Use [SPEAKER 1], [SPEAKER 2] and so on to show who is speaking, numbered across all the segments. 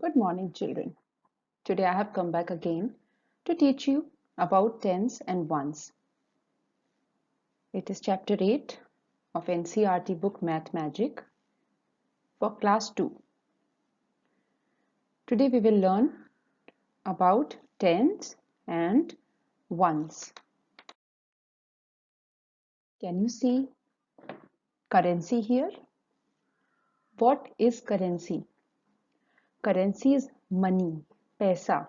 [SPEAKER 1] Good morning, children. Today I have come back again to teach you about tens and ones. It is chapter 8 of NCERT book Math Magic for class 2. Today we will learn about tens and ones. Can you see currency here? What is currency? Currency is money, paisa.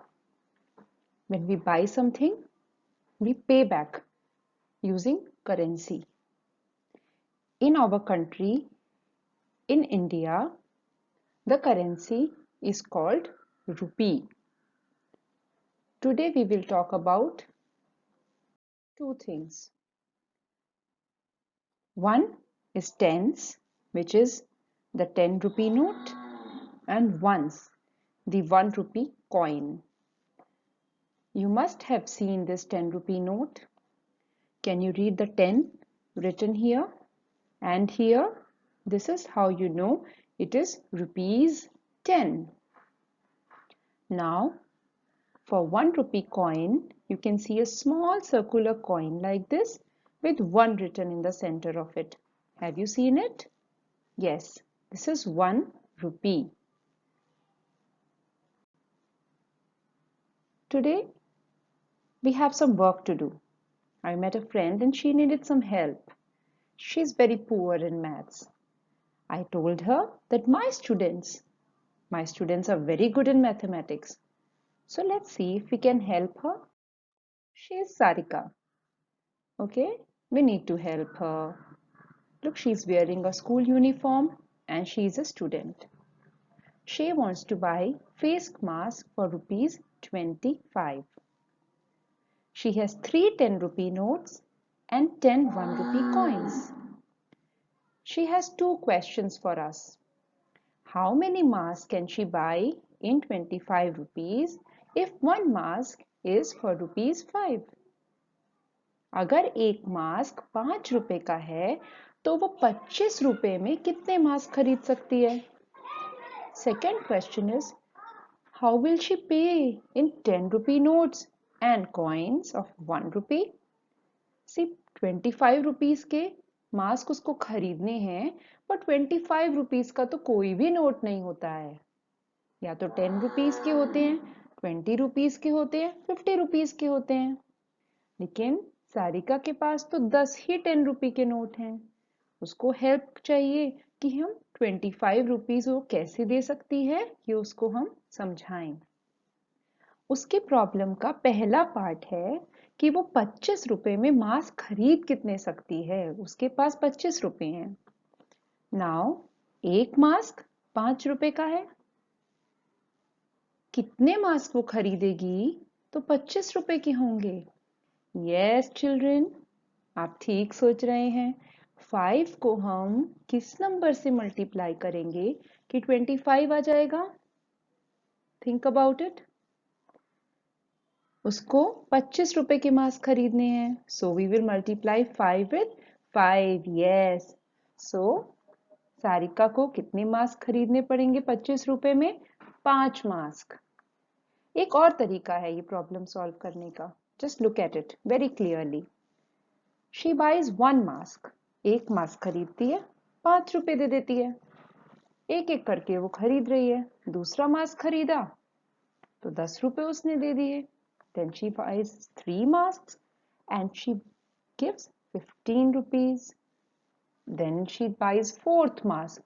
[SPEAKER 1] When we buy something, we pay back using currency. In our country, in India, the currency is called rupee. Today we will talk about two things. One is tens, which is the 10 rupee note, and ones, the 1 rupee coin. You must have seen this 10 rupee note. Can you read the 10 written here and here? This is how you know it is rupees 10. Now, for 1 rupee coin, you can see a small circular coin like this with 1 written in the center of it. Have you seen it? Yes, this is 1 rupee. Today, we have some work to do. I met a friend and she needed some help. She's very poor in maths. I told her that my students are very good in mathematics. So let's see if we can help her. She is Sarika. Okay, we need to help her. Look, she's wearing a school uniform and she's a student. She wants to buy face mask for rupees 25. She has 3 10 rupee notes and 10 1 rupee coins. She has 2 questions for us. How many masks can she buy in 25 rupees if one mask is for rupees 5? अगर एक mask 5 रुपए का है तो वो 25 रुपए में कितने मास्क खरीद सकती है? Second question is, how will she pay in 10 rupee notes and coins of 1 rupee? See, 25 rupees के मास्क उसको खरीदने हैं, पर 25 rupees का तो कोई भी नोट नहीं होता है. या तो 10 rupees के होते हैं, 20 rupees के होते हैं, 50 rupees के होते हैं. लेकिन सारिका के पास तो 10 ही 10 रुपए के नोट हैं. उसको हेल्प चाहिए कि हम 25 रुपीस वो कैसे दे सकती है, ये उसको हम समझाएं. उसकी प्रॉब्लम का पहला पार्ट है कि वो 25 रुपए में मास्क खरीद कितने सकती है. उसके पास 25 रुपए हैं. नाउ एक मास्क 5 रुपए का है. कितने मास्क वो खरीदेगी तो 25 रुपए के होंगे. यस चिल्ड्रन, आप ठीक सोच रहे हैं. 5 को हम किस नंबर से मल्टीप्लाई करेंगे कि 25 आ जाएगा? Think about it. उसको 25 रुपए के मास्क खरीदने हैं, so we will multiply 5 with 5. Yes, so Sarika को कितने मास्क खरीदने पड़ेंगे 25 रुपए में? 5 मास्क. एक और तरीका है ये प्रॉब्लम सॉल्व करने का. Just look at it very clearly. She buys 1 mask. एक मास्क खरीदती है, 5 रुपए दे देती है. एक एक करके वो खरीद रही है. दूसरा मास्क खरीदा तो 10 रुपए उसने दे दिए. Then she buys 3 masks and she gives 15 rupees. Then she buys 4th mask.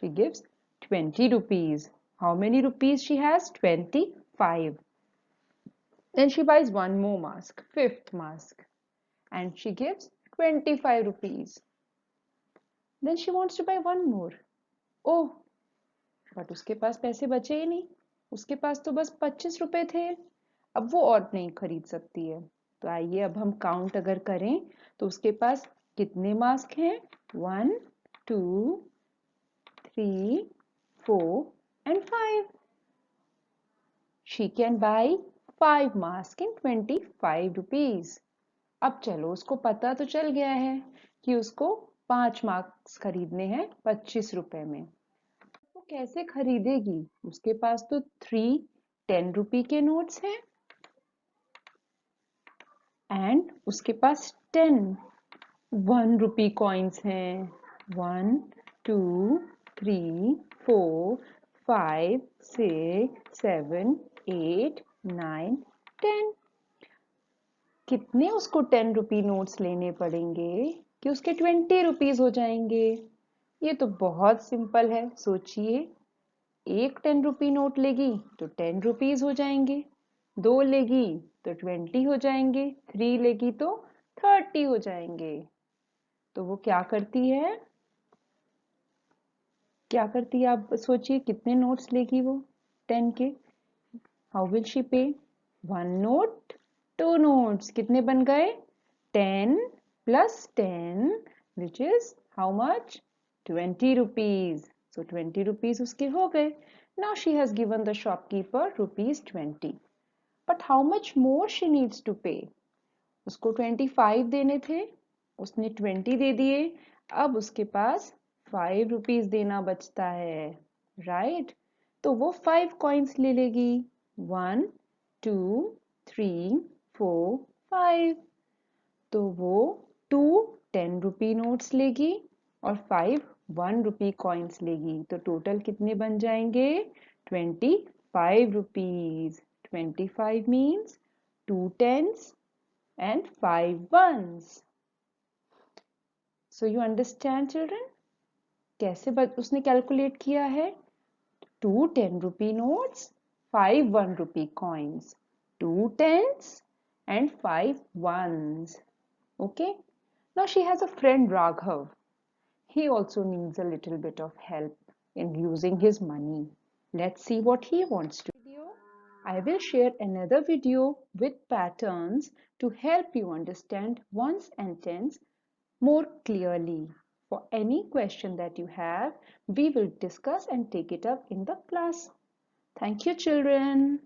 [SPEAKER 1] She gives 20 rupees. How many rupees she has? 25. Then she buys one more mask, 5th mask, and she gives 25 rupees. Then she wants to buy one more. Oh, but उसके पास पैसे बचे ही नहीं. उसके पास तो बस 25 रुपए थे. अब वो और नहीं खरीद सकती है. तो आइए अब हम काउंट अगर करें तो उसके पास कितने मास्क हैं? 1 2 3 4 and 5. She can buy 5 masks in 25 rupees. अब चलो, उसको पता तो चल गया है कि उसको 5 मास्क खरीदने हैं 25 रुपए में. वो कैसे खरीदेगी? उसके पास तो 3 10 रुपए के नोट्स हैं एंड उसके पास 10 1 रुपए कॉइन्स हैं। 1 2 3 4 5 6 7 8 9 10। कितने उसको 10 रुपए नोट्स लेने पड़ेंगे कि उसके 20 रुपीज हो जाएंगे? ये तो बहुत सिंपल है, सोचिए। एक 10 रुपए नोट लेगी तो 10 रुपीज हो जाएंगे, 2 लेगी तो 20 हो जाएंगे, 3 लेगी तो 30 हो जाएंगे। तो वो क्या करती है आप सोचिए, कितने नोट्स लेगी वो 10 के? हाउ विल शी पे? 1 नोट 2 नोट्स, कितने बन गए? 10 plus 10 which is how much? 20 rupees. So 20 rupees उसके हो गए. Now she has given the shopkeeper rupees 20. But how much more she needs to pay? उसको 25 देने थे, उसने 20 दे दिए, अब उसके पास 5 रुपीज देना बचता है, राइट? तो वो 5 कॉइन्स ले लेगी। 1 2 3 4 5। तो वो 2 10 रुपए नोट्स लेगी और 5 1 रुपए कॉइन्स लेगी। तो टोटल कितने बन जाएंगे? 25 rupees. 25 means 2 10s and 5 1s. So you understand children? कैसे उसने कैलकुलेट किया है? 2 10 रुपए नोट्स, 5 1 रुपए coins, 2 10s and 5 1s. Okay? Now she has a friend Raghav. He also needs a little bit of help in using his money. Let's see what he wants to do. I will share another video with patterns to help you understand ones and tens more clearly. For any question that you have, we will discuss and take it up in the class. Thank you, children.